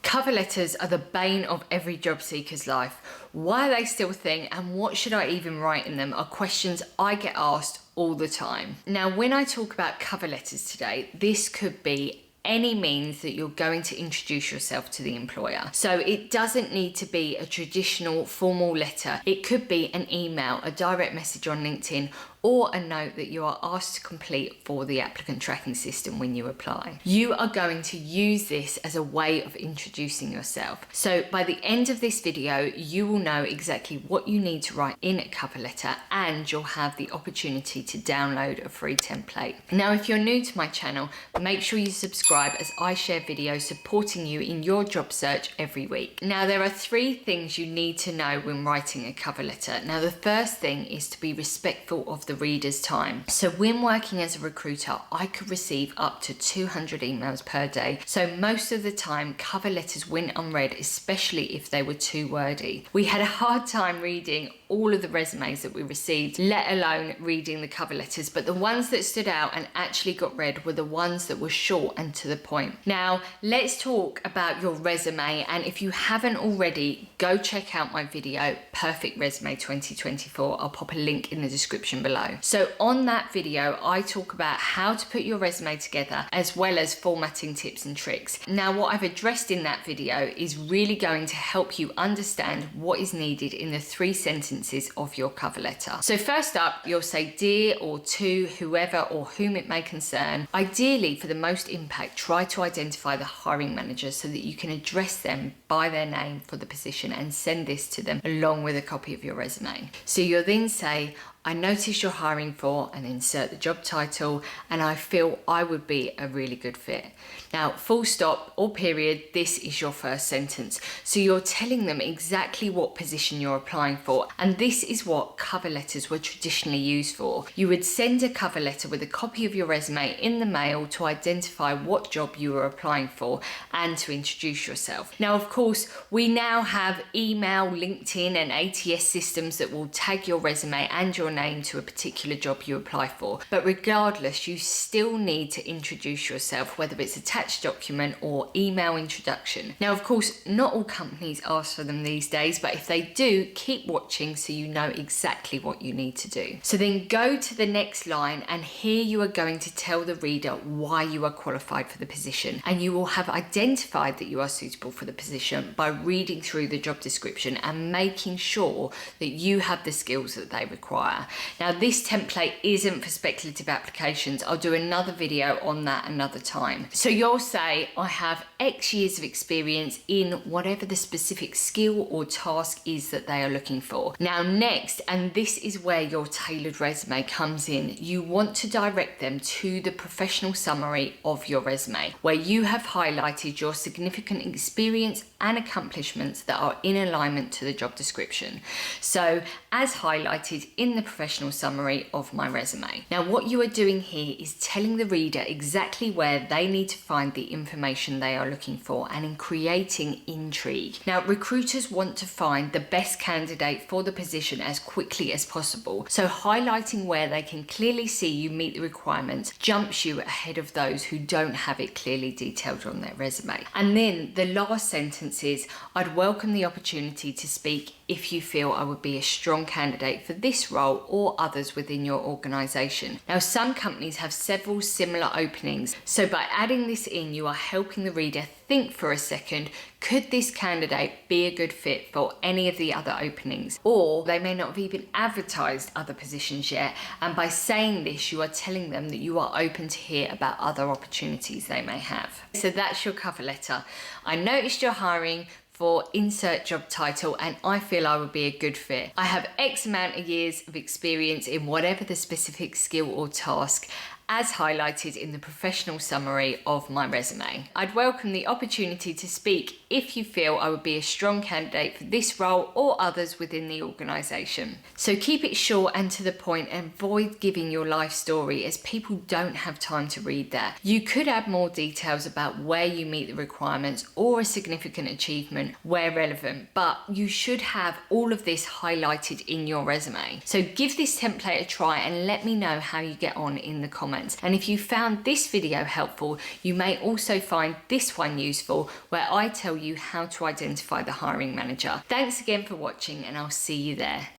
Cover letters are the bane of every job seeker's life. Why are they still a thing, and what should I even write in them are questions I get asked all the time. Now, when I talk about cover letters today, this could be any means that you're going to introduce yourself to the employer. So it doesn't need to be a traditional formal letter. It could be an email, a direct message on LinkedIn, or a note that you are asked to complete for the applicant tracking system when you apply. You are going to use this as a way of introducing yourself. So by the end of this video, you will know exactly what you need to write in a cover letter, and you'll have the opportunity to download a free template. Now, if you're new to my channel, make sure you subscribe, as I share videos supporting you in your job search every week. Now, there are 3 things you need to know when writing a cover letter. Now, the first thing is to be respectful of the reader's time. So when working as a recruiter, I could receive up to 200 emails per day. So most of the time, cover letters went unread, especially if they were too wordy. We had a hard time reading all of the resumes that we received, let alone reading the cover letters. But the ones that stood out and actually got read were the ones that were short and to the point. Now, let's talk about your resume. And if you haven't already, go check out my video, Perfect Resume 2024. I'll pop a link in the description below. So on that video, I talk about how to put your resume together, as well as formatting tips and tricks. Now, what I've addressed in that video is really going to help you understand what is needed in the 3 sentences of your cover letter. So first up, you'll say dear or to whoever or whom it may concern. Ideally, for the most impact, try to identify the hiring manager so that you can address them by their name for the position and send this to them along with a copy of your resume. So you'll then say, I noticed you're hiring for, and insert the job title, and I feel I would be a really good fit. Now, full stop or period, this is your first sentence. So you're telling them exactly what position you're applying for, and this is what cover letters were traditionally used for. You would send a cover letter with a copy of your resume in the mail to identify what job you were applying for and to introduce yourself. Now, of course, we now have email, LinkedIn, and ATS systems that will tag your resume and your name to a particular job you apply for. But regardless, you still need to introduce yourself, whether it's attached document or email introduction. Now, of course, not all companies ask for them these days, but if they do, keep watching so you know exactly what you need to do. So then go to the next line, and here you are going to tell the reader why you are qualified for the position, and you will have identified that you are suitable for the position by reading through the job description and making sure that you have the skills that they require. Now, this template isn't for speculative applications. I'll do another video on that another time. So you'll say, I have X years of experience in whatever the specific skill or task is that they are looking for. Now, next, and this is where your tailored resume comes in, you want to direct them to the professional summary of your resume, where you have highlighted your significant experience and accomplishments that are in alignment to the job description. So, as highlighted in the professional summary of my resume. Now, what you are doing here is telling the reader exactly where they need to find the information they are looking for, and in creating intrigue. Now, recruiters want to find the best candidate for the position as quickly as possible. So highlighting where they can clearly see you meet the requirements jumps you ahead of those who don't have it clearly detailed on their resume. And then the last sentence is, I'd welcome the opportunity to speak if you feel I would be a strong candidate for this role or others within your organisation. Now, some companies have several similar openings, so by adding this in, you are helping the reader think for a second, could this candidate be a good fit for any of the other openings? Or they may not have even advertised other positions yet, and by saying this, you are telling them that you are open to hear about other opportunities they may have. So that's your cover letter. I noticed you're hiring for insert job title, and I feel I would be a good fit. I have X amount of years of experience in whatever the specific skill or task, as highlighted in the professional summary of my resume. I'd welcome the opportunity to speak if you feel I would be a strong candidate for this role or others within the organisation. So keep it short and to the point, and avoid giving your life story, as people don't have time to read that. You could add more details about where you meet the requirements or a significant achievement where relevant, but you should have all of this highlighted in your resume. So give this template a try and let me know how you get on in the comments. clients. And if you found this video helpful, you may also find this one useful, where I tell you how to identify the hiring manager. Thanks again for watching, and I'll see you there.